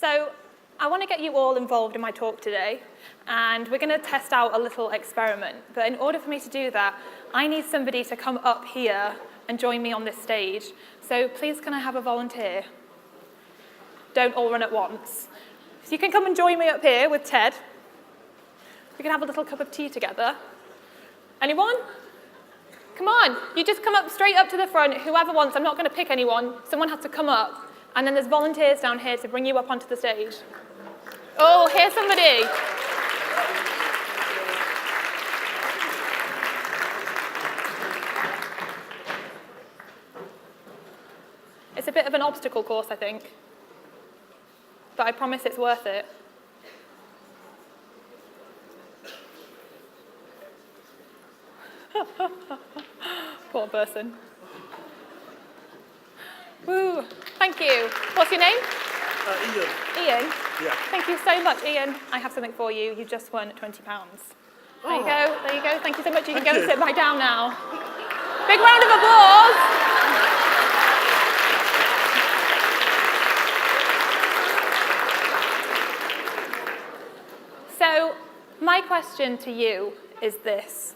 So I want to get you all involved in my talk today, and we're going to test out a little experiment. But in order for me to do that, I need somebody to come up here and join me on this stage. So please, can I have a volunteer? Don't all run at once. So you can come and join me up here with Ted. We can have a little cup of tea together. Anyone? Come on, you just come up straight up to the front. Whoever wants, I'm not going to pick anyone. Someone has to come up. And then there's volunteers down here to bring you up onto the stage. Oh, here's somebody. It's a bit of an obstacle course, I think. But I promise it's worth it. Poor person. Woo, thank you. What's your name? Ian. Ian? Yeah. Thank you so much, Ian. I have something for you. You just won £20. There you go, there you go. Thank you so much. You can go and sit back down now. Big round of applause. So, my question to you is this.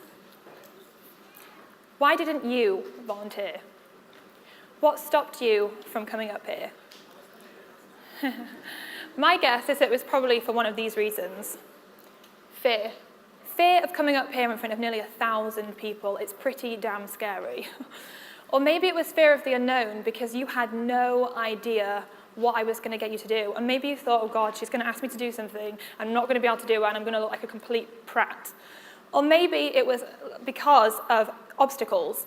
Why didn't you volunteer? What stopped you from coming up here? My guess is it was probably for one of these reasons. Fear. Fear of coming up here in front of nearly 1,000 people. It's pretty damn scary. Or maybe it was fear of the unknown because you had no idea what I was going to get you to do. And maybe you thought, oh God, she's going to ask me to do something. I'm not going to be able to do it, and I'm going to look like a complete prat. Or maybe it was because of obstacles.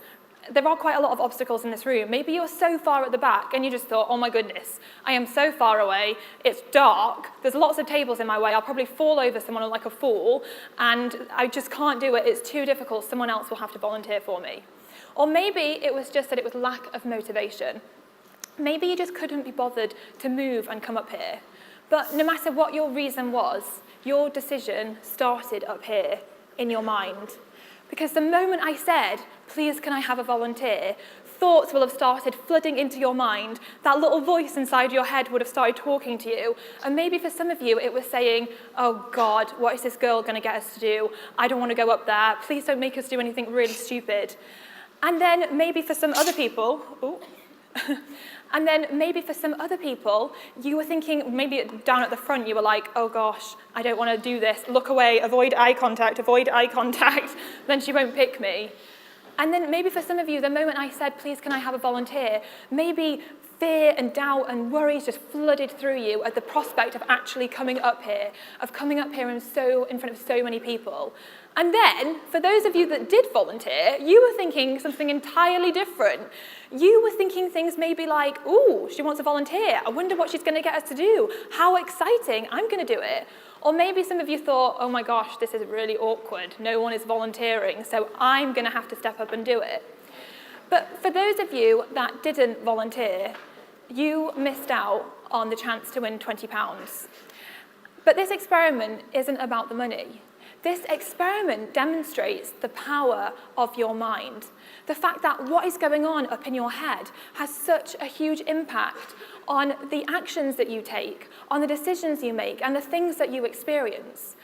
There are quite a lot of obstacles in this room. Maybe you're so far at the back and you just thought, oh my goodness, I am so far away, it's dark, there's lots of tables in my way, I'll probably fall over someone like a fool, and I just can't do it, it's too difficult, someone else will have to volunteer for me. Or maybe it was just that it was lack of motivation. Maybe you just couldn't be bothered to move and come up here. But no matter what your reason was, your decision started up here in your mind. Because the moment I said, please can I have a volunteer, thoughts will have started flooding into your mind. That little voice inside your head would have started talking to you. And maybe for some of you, it was saying, oh God, what is this girl going to get us to do? I don't want to go up there. Please don't make us do anything really stupid. And then maybe for some other people, you were thinking, maybe down at the front, you were like, oh gosh, I don't want to do this. Look away, avoid eye contact. Then she won't pick me. And then maybe for some of you, the moment I said, please can I have a volunteer, maybe fear and doubt and worries just flooded through you at the prospect of actually coming up here, in front of so many people. And then, for those of you that did volunteer, you were thinking something entirely different. You were thinking things maybe like, ooh, she wants to volunteer. I wonder what she's going to get us to do. How exciting, I'm going to do it. Or maybe some of you thought, oh my gosh, this is really awkward. No one is volunteering, so I'm going to have to step up and do it. But for those of you that didn't volunteer, you missed out on the chance to win £20. But this experiment isn't about the money. This experiment demonstrates the power of your mind. The fact that what is going on up in your head has such a huge impact on the actions that you take, on the decisions you make, and the things that you experience.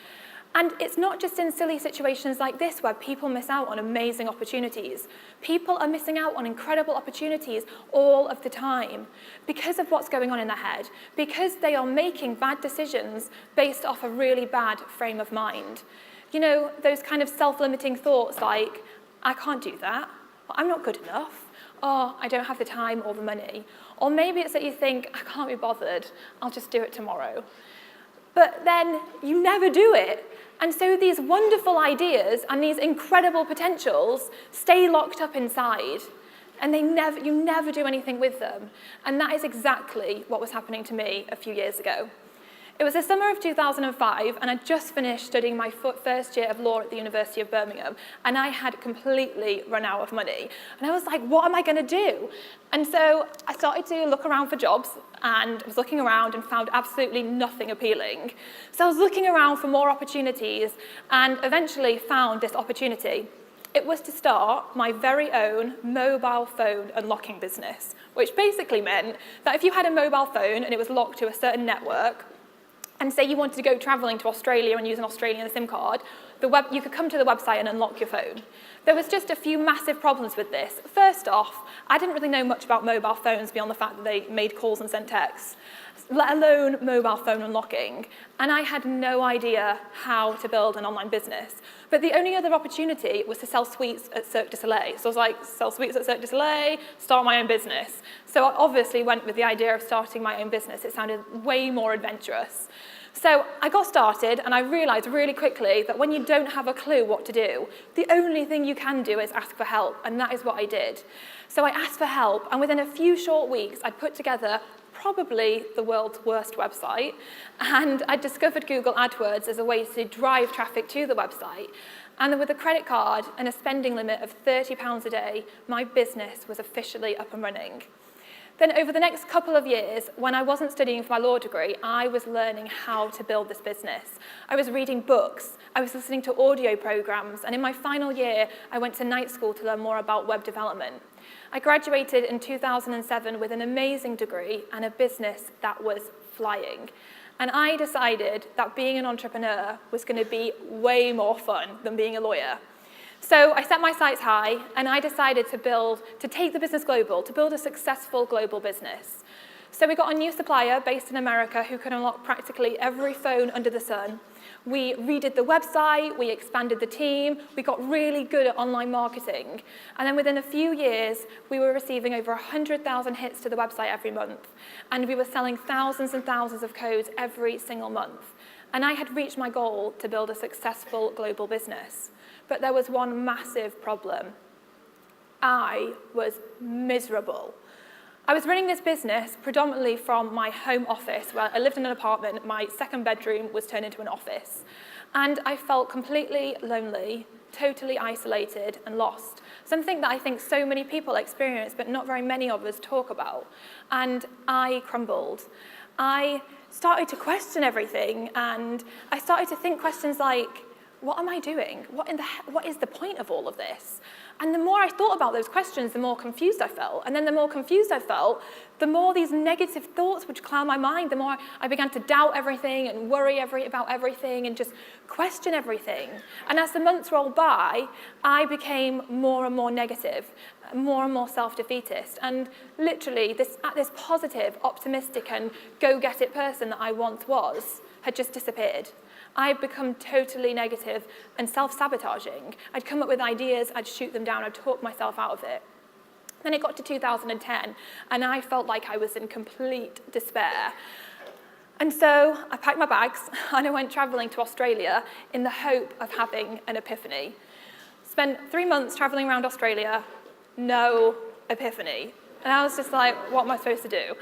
And it's not just in silly situations like this where people miss out on amazing opportunities. People are missing out on incredible opportunities all of the time because of what's going on in their head, because they are making bad decisions based off a really bad frame of mind. You know, those kind of self-limiting thoughts like, I can't do that, or I'm not good enough, or I don't have the time or the money. Or maybe it's that you think, I can't be bothered, I'll just do it tomorrow. But then you never do it. And so these wonderful ideas and these incredible potentials stay locked up inside, and you never do anything with them. And that is exactly what was happening to me a few years ago. It was the summer of 2005, and I'd just finished studying my first year of law at the University of Birmingham, and I had completely run out of money. And I was like, what am I going to do? And so I started to look around for jobs, and was looking around and found absolutely nothing appealing. So I was looking around for more opportunities, and eventually found this opportunity. It was to start my very own mobile phone unlocking business, which basically meant that if you had a mobile phone and it was locked to a certain network, and say you wanted to go traveling to Australia and use an Australian SIM card, you could come to the website and unlock your phone. There was just a few massive problems with this. First off, I didn't really know much about mobile phones beyond the fact that they made calls and sent texts, let alone mobile phone unlocking. And I had no idea how to build an online business. But the only other opportunity was to sell sweets at Cirque du Soleil. So I was like, sell sweets at Cirque du Soleil, start my own business. So I obviously went with the idea of starting my own business. It sounded way more adventurous. So I got started, and I realized really quickly that when you don't have a clue what to do, the only thing you can do is ask for help, and that is what I did. So I asked for help, and within a few short weeks, I'd put together probably the world's worst website, and I discovered Google AdWords as a way to drive traffic to the website. And with a credit card and a spending limit of £30 a day, my business was officially up and running. Then over the next couple of years, when I wasn't studying for my law degree, I was learning how to build this business. I was reading books, I was listening to audio programs, and in my final year, I went to night school to learn more about web development. I graduated in 2007 with an amazing degree and a business that was flying. And I decided that being an entrepreneur was going to be way more fun than being a lawyer. So I set my sights high, and I decided to take the business global, to build a successful global business. So we got a new supplier based in America who could unlock practically every phone under the sun. We redid the website, we expanded the team, we got really good at online marketing. And then within a few years, we were receiving over 100,000 hits to the website every month. And we were selling thousands and thousands of codes every single month. And I had reached my goal to build a successful global business. But there was one massive problem. I was miserable. I was running this business predominantly from my home office, where I lived in an apartment. My second bedroom was turned into an office. And I felt completely lonely, totally isolated and lost. Something that I think so many people experience, but not very many of us talk about. And I crumbled. I started to question everything, and I started to think questions like, what am I doing? What is the point of all of this? And the more I thought about those questions, the more confused I felt. And then the more confused I felt, the more these negative thoughts would cloud my mind, the more I began to doubt everything and worry about everything and just question everything. And as the months rolled by, I became more and more negative, more and more self-defeatist. And literally, this positive, optimistic, and go-get-it person that I once was had just disappeared. I'd become totally negative and self-sabotaging. I'd come up with ideas, I'd shoot them down, I'd talk myself out of it. Then it got to 2010, and I felt like I was in complete despair. And so I packed my bags, and I went traveling to Australia in the hope of having an epiphany. Spent 3 months traveling around Australia, no epiphany. And I was just like, what am I supposed to do?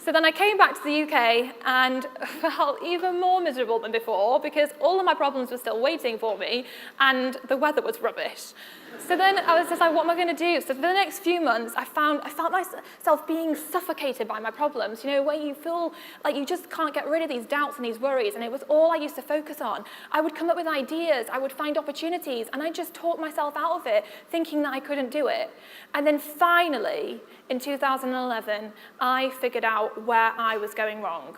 So then I came back to the UK and felt even more miserable than before because all of my problems were still waiting for me and the weather was rubbish. So then I was just like, what am I going to do? So for the next few months, I felt myself being suffocated by my problems, where you feel like you just can't get rid of these doubts and these worries, and it was all I used to focus on. I would come up with ideas, I would find opportunities, and I just talked myself out of it, thinking that I couldn't do it. And then finally, in 2011, I figured out where I was going wrong.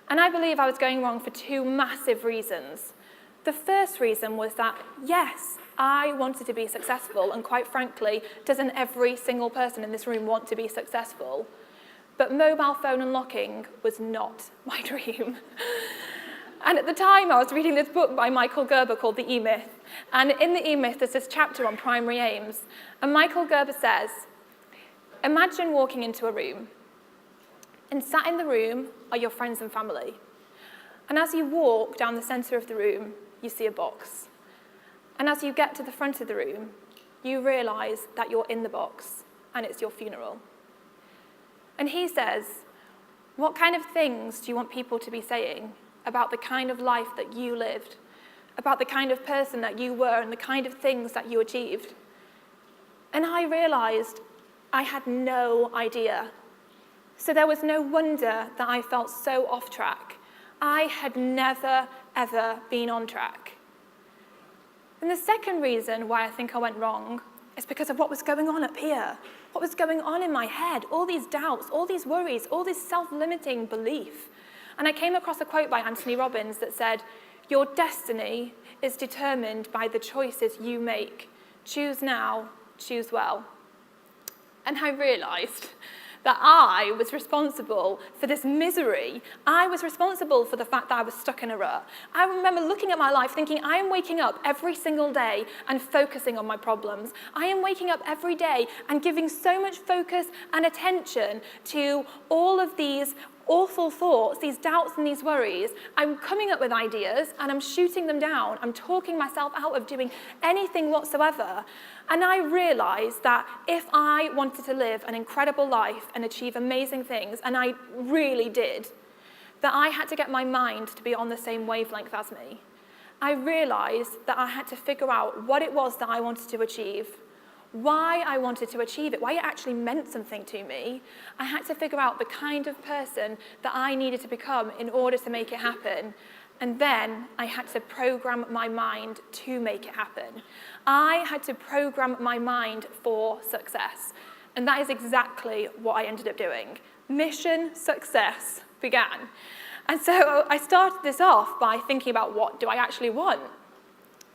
And I believe I was going wrong for two massive reasons. The first reason was that, yes, I wanted to be successful, and quite frankly, doesn't every single person in this room want to be successful? But mobile phone unlocking was not my dream. And at the time, I was reading this book by Michael Gerber called The E-Myth. And in The E-Myth, there's this chapter on primary aims. And Michael Gerber says, imagine walking into a room, and sat in the room are your friends and family. And as you walk down the center of the room, you see a box. And as you get to the front of the room, you realize that you're in the box, and it's your funeral. And he says, what kind of things do you want people to be saying about the kind of life that you lived, about the kind of person that you were, and the kind of things that you achieved? And I realized I had no idea. So there was no wonder that I felt so off track. I had never, ever been on track. And the second reason why I think I went wrong is because of what was going on up here, what was going on in my head, all these doubts, all these worries, all this self-limiting belief. And I came across a quote by Anthony Robbins that said, "Your destiny is determined by the choices you make. Choose now, choose well." And I realized that I was responsible for this misery. I was responsible for the fact that I was stuck in a rut. I remember looking at my life thinking, I am waking up every single day and focusing on my problems. I am waking up every day and giving so much focus and attention to all of these awful thoughts, these doubts and these worries. I'm coming up with ideas and I'm shooting them down. I'm talking myself out of doing anything whatsoever. And I realized that if I wanted to live an incredible life and achieve amazing things, and I really did, that I had to get my mind to be on the same wavelength as me. I realized that I had to figure out what it was that I wanted to achieve, why I wanted to achieve it, why it actually meant something to me. I had to figure out the kind of person that I needed to become in order to make it happen. And then I had to program my mind to make it happen. I had to program my mind for success. And that is exactly what I ended up doing. Mission success began. And so I started this off by thinking about, what do I actually want?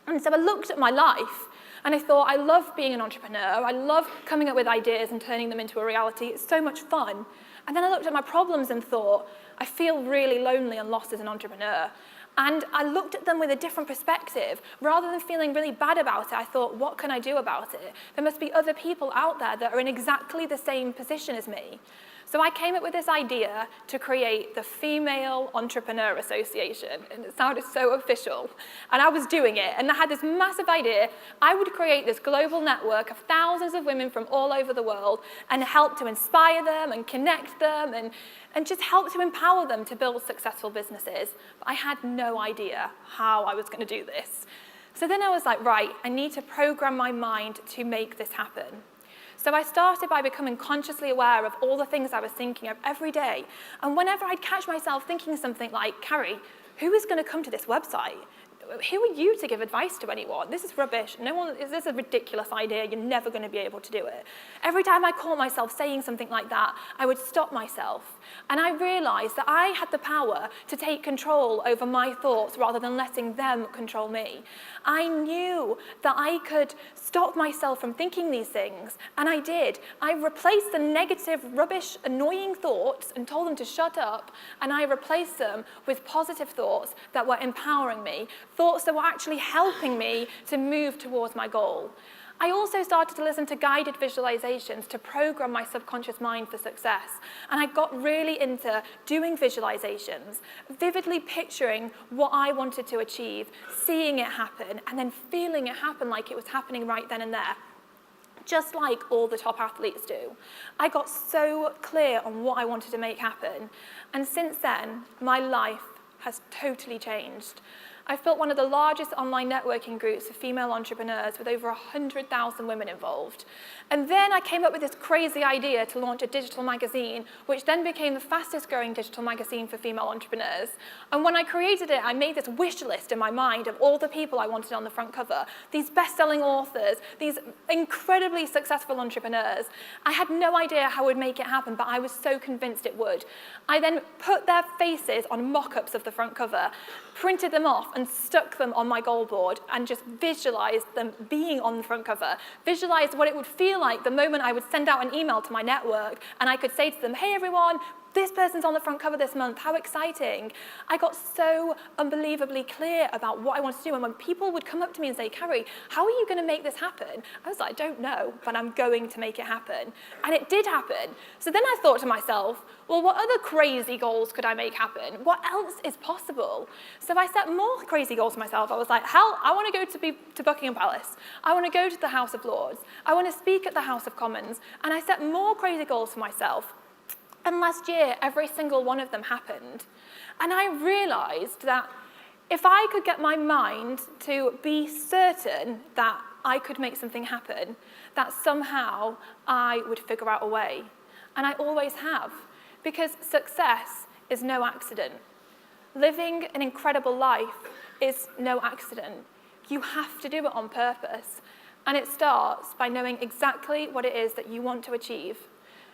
And so I looked at my life and I thought, I love being an entrepreneur. I love coming up with ideas and turning them into a reality. It's so much fun. And then I looked at my problems and thought, I feel really lonely and lost as an entrepreneur. And I looked at them with a different perspective. Rather than feeling really bad about it, I thought, what can I do about it? There must be other people out there that are in exactly the same position as me. So I came up with this idea to create the Female Entrepreneur Association, and it sounded so official. And I was doing it, and I had this massive idea. I would create this global network of thousands of women from all over the world and help to inspire them and connect them and just help to empower them to build successful businesses. But I had no idea how I was going to do this. So then I was like, right, I need to program my mind to make this happen. So I started by becoming consciously aware of all the things I was thinking of every day. And whenever I'd catch myself thinking something like, Carrie, who is going to come to this website? Who are you to give advice to anyone? This is rubbish. This is a ridiculous idea. You're never going to be able to do it. Every time I caught myself saying something like that, I would stop myself. And I realized that I had the power to take control over my thoughts rather than letting them control me. I knew that I could stop myself from thinking these things, and I did. I replaced the negative, rubbish, annoying thoughts and told them to shut up, and I replaced them with positive thoughts that were empowering me, thoughts that were actually helping me to move towards my goal. I also started to listen to guided visualizations to program my subconscious mind for success. And I got really into doing visualizations, vividly picturing what I wanted to achieve, seeing it happen, and then feeling it happen like it was happening right then and there, just like all the top athletes do. I got so clear on what I wanted to make happen. And since then, my life has totally changed. I've built one of the largest online networking groups for female entrepreneurs with over 100,000 women involved. And then I came up with this crazy idea to launch a digital magazine, which then became the fastest growing digital magazine for female entrepreneurs. And when I created it, I made this wish list in my mind of all the people I wanted on the front cover, these best-selling authors, these incredibly successful entrepreneurs. I had no idea how I would make it happen, but I was so convinced it would. I then put their faces on mock-ups of the front cover, printed them off, and stuck them on my goal board and just visualized them being on the front cover, visualized what it would feel like the moment I would send out an email to my network and I could say to them, hey everyone, this person's on the front cover this month, how exciting. I got so unbelievably clear about what I wanted to do, and when people would come up to me and say, Carrie, how are you going to make this happen? I was like, I don't know, but I'm going to make it happen. And it did happen. So then I thought to myself, well, what other crazy goals could I make happen? What else is possible? So I set more crazy goals for myself. I was like, hell, I want to go to Buckingham Palace. I want to go to the House of Lords. I want to speak at the House of Commons. And I set more crazy goals for myself. And last year, every single one of them happened. And I realized that if I could get my mind to be certain that I could make something happen, that somehow I would figure out a way. And I always have, because success is no accident. Living an incredible life is no accident. You have to do it on purpose. And it starts by knowing exactly what it is that you want to achieve,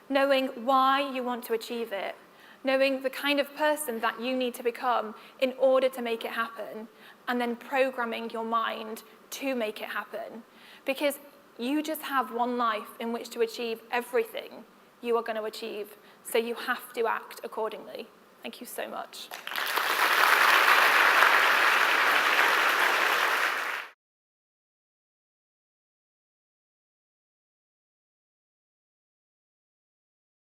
knowing why you want to achieve it, knowing the kind of person that you need to become in order to make it happen, and then programming your mind to make it happen. Because you just have one life in which to achieve everything you are going to achieve, so you have to act accordingly. Thank you so much.